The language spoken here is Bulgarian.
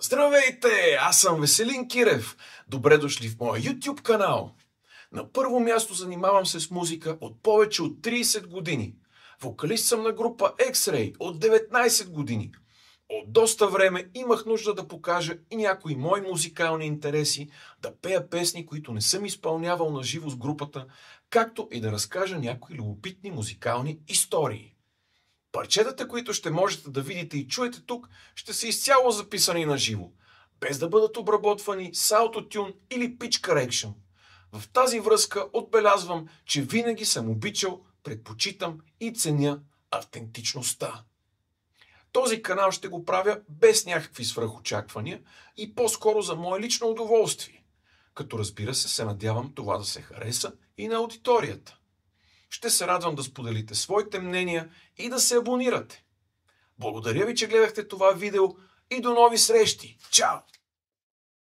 Здравейте! Аз съм Веселин Кирев. Добре дошли в моя YouTube канал. На първо място занимавам се с музика от повече от 30 години. Вокалист съм на група X-Ray от 19 години. От доста време имах нужда да покажа и някои мои музикални интереси, да пея песни, които не съм изпълнявал на живо с групата, както и да разкажа някои любопитни музикални истории. Парчетата, които ще можете да видите и чуете тук, ще са изцяло записани на живо, без да бъдат обработвани с аутотюн или pitch correction. В тази връзка отбелязвам, че винаги съм обичал, предпочитам и ценя автентичността. Този канал ще го правя без някакви свръхочаквания и по-скоро за мое лично удоволствие, като разбира се надявам това да се хареса и на аудиторията. Ще се радвам да споделите своите мнения и да се абонирате. Благодаря ви, че гледахте това видео и до нови срещи! Чао!